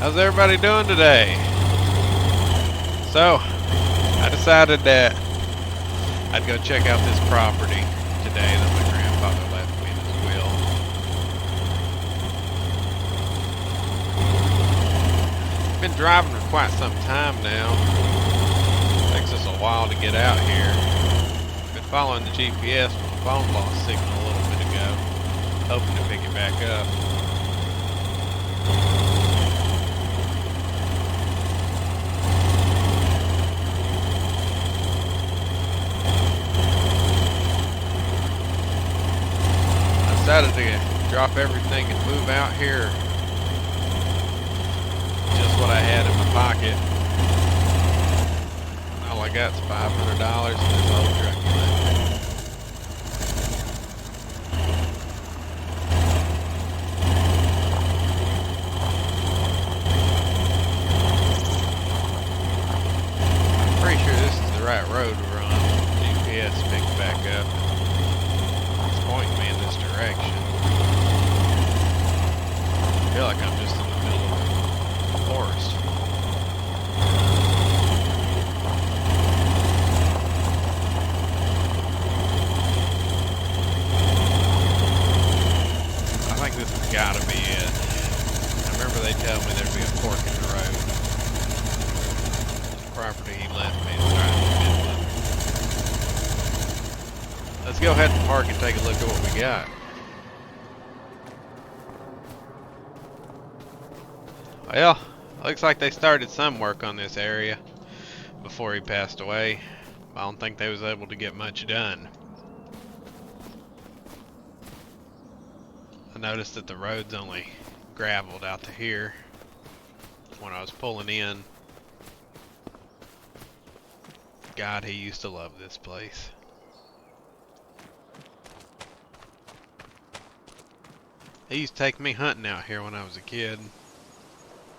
How's everybody doing today? So, I decided that I'd go check out this property today that my grandfather left me in his will. Been driving for quite some time now. Takes us a while to get out here. Been following the GPS, but my phone lost signal a little bit ago. Hoping to pick it back up. Decided to drop everything and move out here. Just what I had in my pocket. All I got is $500 in this old truck. I'm pretty sure this is the right road we're on. GPS picked back up. It's pointing me in this direction. I feel like I'm just in the middle of the forest. I think this has got to be it. I remember they told me there'd be a fork in the road. The property he left me is right in the middle of it. Let's go ahead and park and take a look at what we got. Well, looks like they started some work on this area before he passed away. I don't think they was able to get much done. I noticed that the road's only graveled out to here when I was pulling in. God, he used to love this place. He used to take me hunting out here when I was a kid.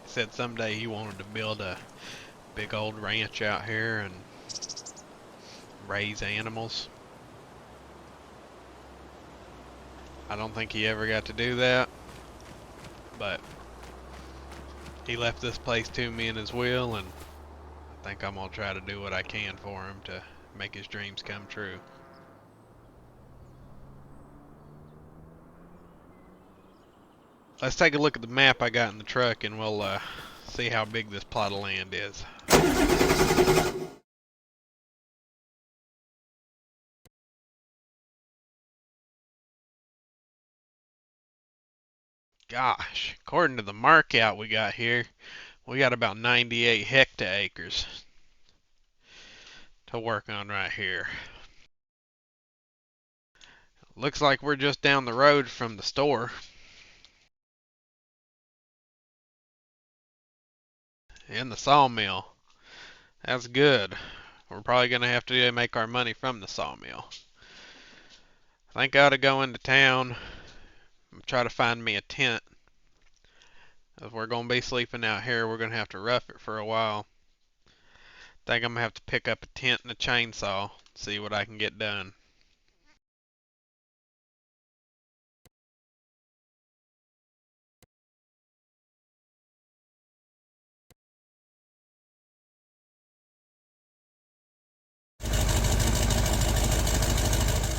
He said someday he wanted to build a big old ranch out here and raise animals. I don't think he ever got to do that, but he left this place to me in his will, and I think I'm gonna try to do what I can for him to make his dreams come true. Let's take a look at the map I got in the truck and we'll see how big this plot of land is. Gosh, according to the markout we got here, we got about 98 hectares to work on right here. Looks like we're just down the road from the store. And the sawmill. That's good. We're probably going to have to make our money from the sawmill. I think I ought to go into town and try to find me a tent. If we're going to be sleeping out here, we're going to have to rough it for a while. I think I'm going to have to pick up a tent and a chainsaw, see what I can get done.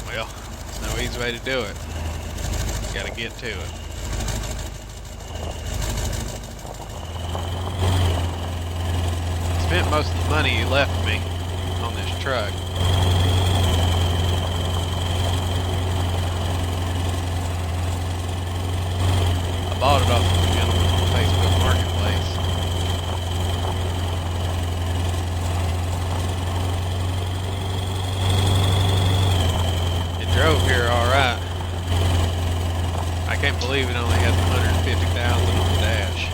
Well, there's no easy way to do it. Gotta get to it. Spent most of the money he left me on this truck. I bought it off of a gentleman on Facebook Marketplace. It drove here alright. I can't believe it only has 150,000 on the dash.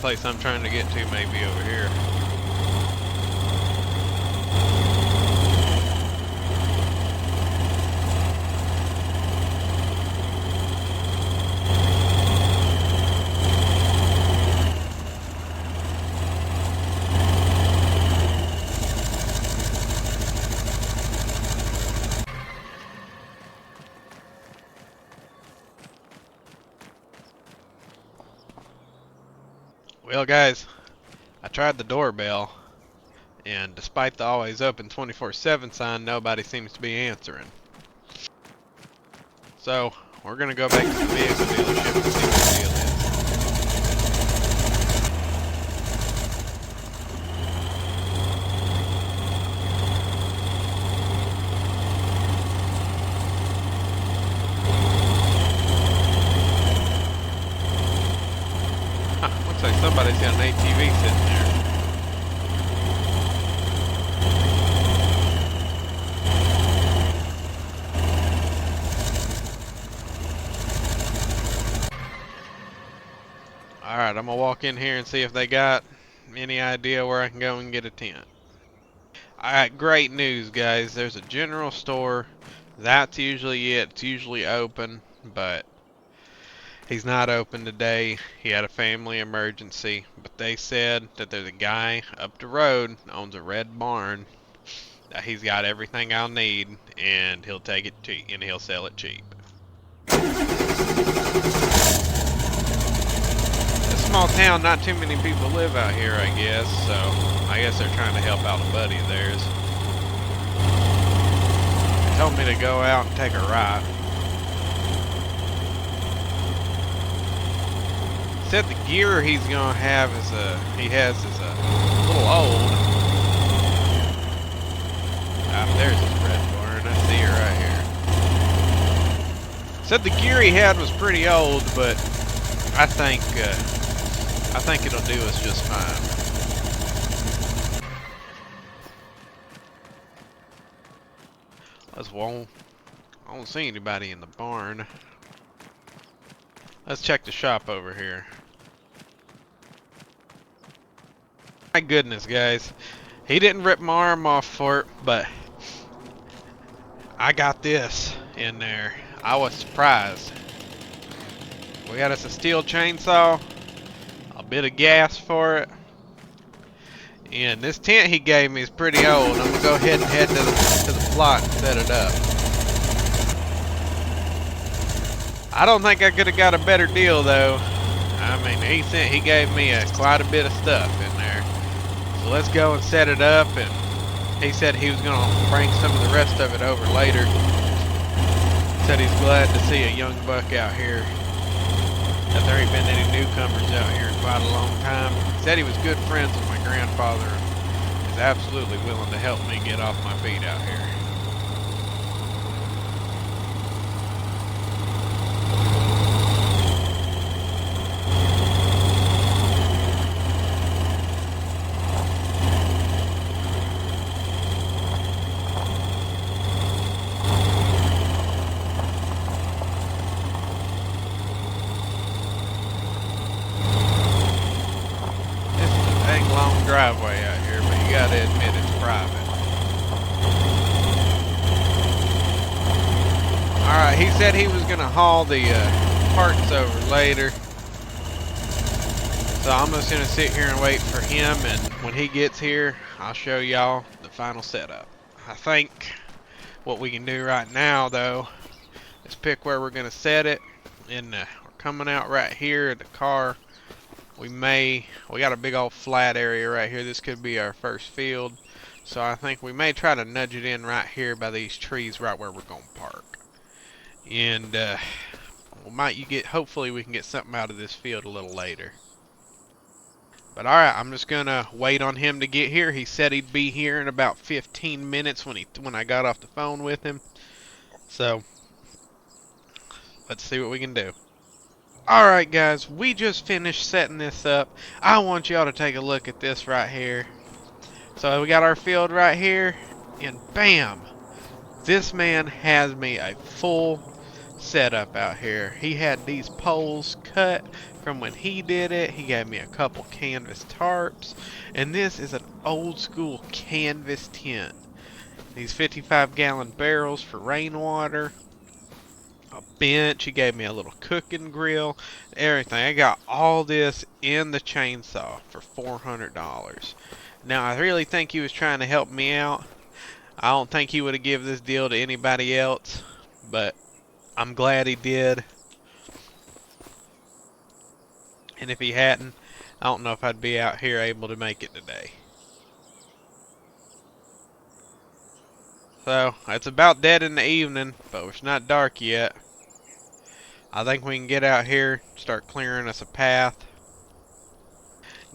place I'm trying to get to may be over here. Well, guys, I tried the doorbell, and despite the always open 24/7 sign, nobody seems to be answering. So, we're gonna go back to the vehicle dealership and see what the deal is. Huh, looks like somebody's got an ATV sitting there. Alright, I'm gonna walk in here and see if they got any idea where I can go and get a tent. Alright, great news, guys. There's a general store. That's usually it. It's usually open, but he's not open today. He had a family emergency, but they said that there's a guy up the road owns a red barn. He's got everything I'll need, and he'll take it cheap, and he'll sell it cheap. Small town, not too many people live out here, I guess, so I guess they're trying to help out a buddy of theirs. They told me to go out and take a right. Said the gear he's gonna have is a little old. Ah, there's his red barn. I see it right here. Said the gear he had was pretty old, but I think it'll do us just fine. I don't see anybody in the barn. Let's check the shop over here. My goodness, guys. He didn't rip my arm off for it, but I got this in there. I was surprised. We got us a steel chainsaw, a bit of gas for it, and this tent he gave me is pretty old. I'm gonna go ahead and head to the plot and set it up. I don't think I could have got a better deal though. I mean, he gave me quite a bit of stuff in there. So let's go and set it up, and he said he was gonna bring some of the rest of it over later. Said he's glad to see a young buck out here. That there ain't been any newcomers out here in quite a long time. Said he was good friends with my grandfather and is absolutely willing to help me get off my feet out here. Driveway out here, but you gotta admit it's private. Alright, he said he was gonna haul the parts over later. So I'm just gonna sit here and wait for him, and when he gets here, I'll show y'all the final setup. I think what we can do right now though is pick where we're gonna set it, and we're coming out right here at the car. We got a big old flat area right here. This could be our first field. So I think we may try to nudge it in right here by these trees right where we're going to park. And hopefully we can get something out of this field a little later. But alright, I'm just going to wait on him to get here. He said he'd be here in about 15 minutes when I got off the phone with him. So let's see what we can do. Alright guys, we just finished setting this up. I want y'all to take a look at this right here. So we got our field right here, and bam! This man has me a full setup out here. He had these poles cut from when he did it. He gave me a couple canvas tarps, and this is an old school canvas tent. These 55-gallon barrels for rainwater, a bench. He gave me a little cooking grill, everything. I got all this in the chainsaw for $400. Now I really think he was trying to help me out. I don't think he would have given this deal to anybody else, but I'm glad he did. And if he hadn't, I don't know if I'd be out here able to make it today. So, it's about dead in the evening, but it's not dark yet. I think we can get out here, start clearing us a path,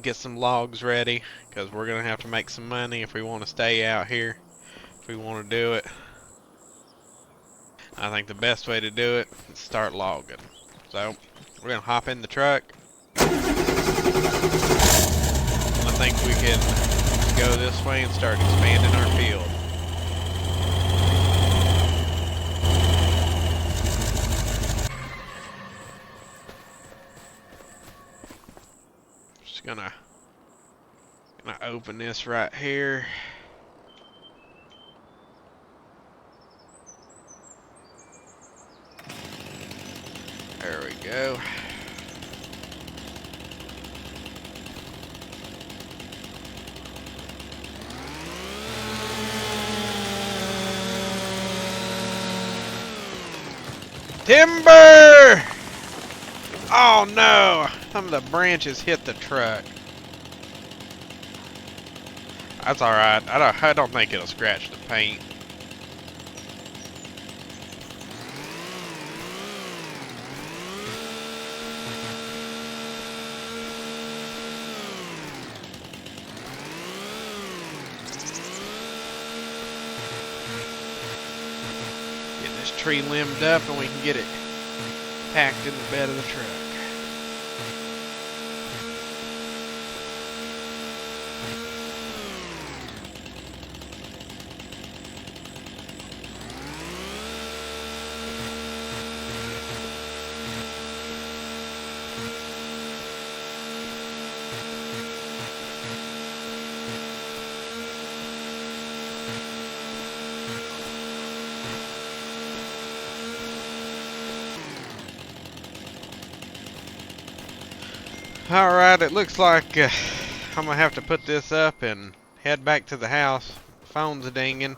get some logs ready, because we're going to have to make some money if we want to stay out here, if we want to do it. I think the best way to do it is start logging. So, we're going to hop in the truck. I think we can go this way and start expanding our field. Just gonna open this right here. There we go. Timber! Oh no! Some of the branches hit the truck. That's alright. I don't think it'll scratch the paint. Get this tree limbed up and we can get it packed in the bed of the truck. Alright, it looks like I'm gonna have to put this up and head back to the house. Phone's dinging.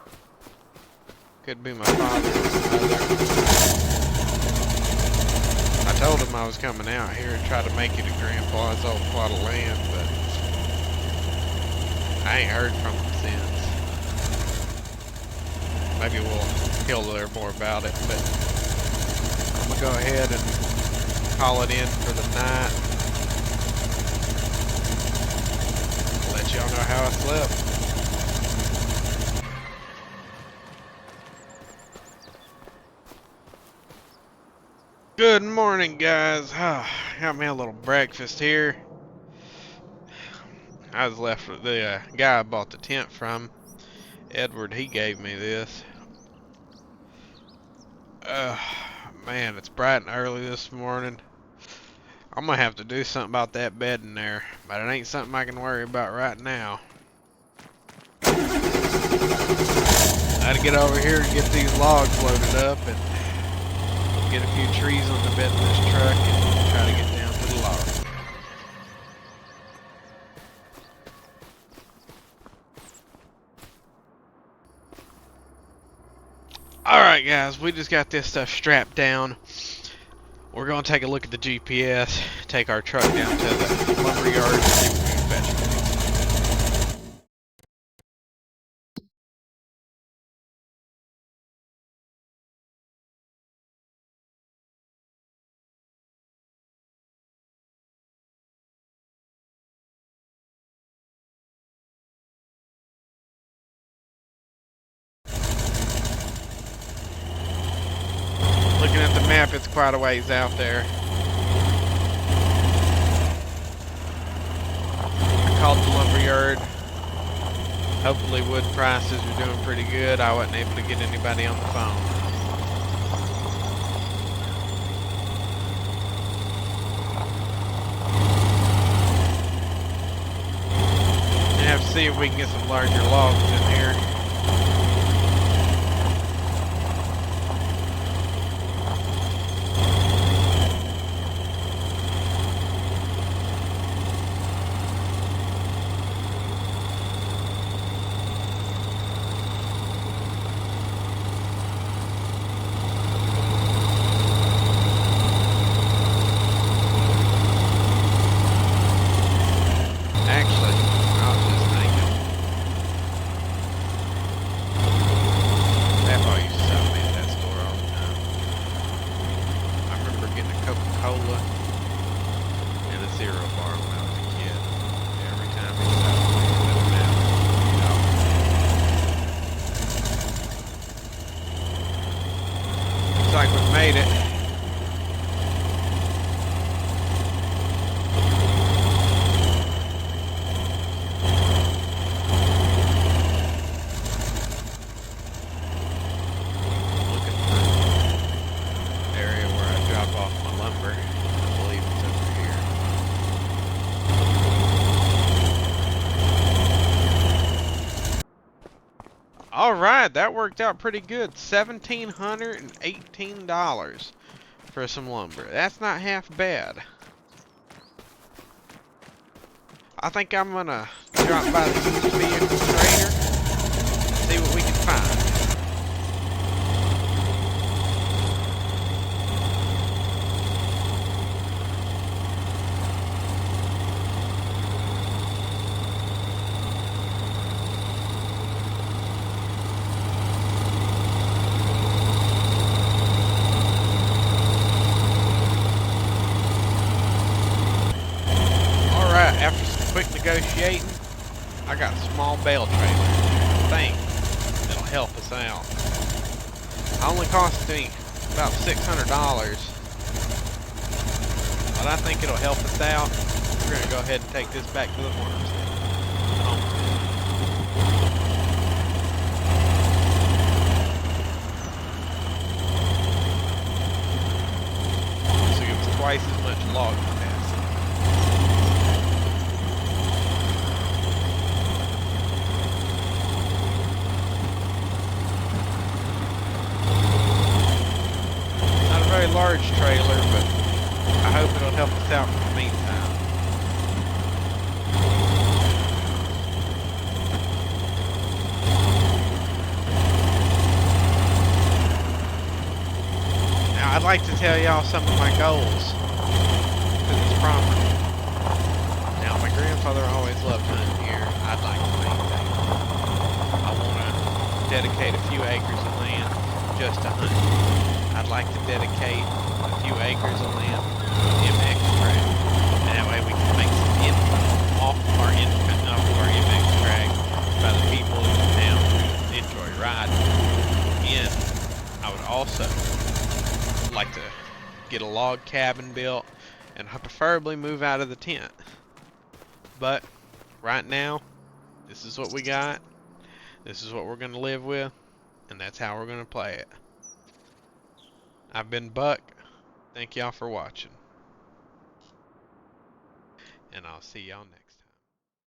Could be my father or mother. I told him I was coming out here and try to make it to Grandpa's old plot of land, but I ain't heard from him since. Maybe we'll hear more about it, but I'm gonna go ahead and call it in for the night. Let y'all know how I slept. Good morning, guys. Got me a little breakfast here. I was left with the guy I bought the tent from. Edward, he gave me this. Man, it's bright and early this morning. I'm gonna have to do something about that bed in there, but it ain't something I can worry about right now. I had to get over here and get these logs loaded up and get a few trees on the bed of this truck and try to get down to the logs. Alright guys, we just got this stuff strapped down. We're going to take a look at the GPS, take our truck down to the lumber yard and see what we can fetch. Looking at the map, it's quite a ways out there. I called the lumber yard. Hopefully wood prices are doing pretty good. I wasn't able to get anybody on the phone. see if we can get some larger logs in here. Coca-Cola and a Zero bar when I was a kid. Every time he stopped me at the looks like we've made it. Alright, that worked out pretty good. $1,718 for some lumber. That's not half bad. I think I'm gonna drop by the used vehicle trader and see what we can find. After some quick negotiating, I got a small bale trailer. I think it'll help us out. It only cost me about $600, but I think it'll help us out. We're gonna go ahead and take this back to the farmstead. This will give us twice as much log capacity. Very large trailer, but I hope it'll help us out for the meantime. Now I'd like to tell y'all some of my goals for this property. Now my grandfather always loved hunting here. I'd like to maintain it. I want to dedicate a few acres of land just to hunting. I'd like to dedicate a few acres of land to MX track, and that way we can make some income off of our MX track by the people in the town who enjoy riding. And I would also like to get a log cabin built and preferably move out of the tent. But right now, this is what we got. This is what we're going to live with, and that's how we're going to play it. I've been Buck. Thank y'all for watching. And I'll see y'all next time.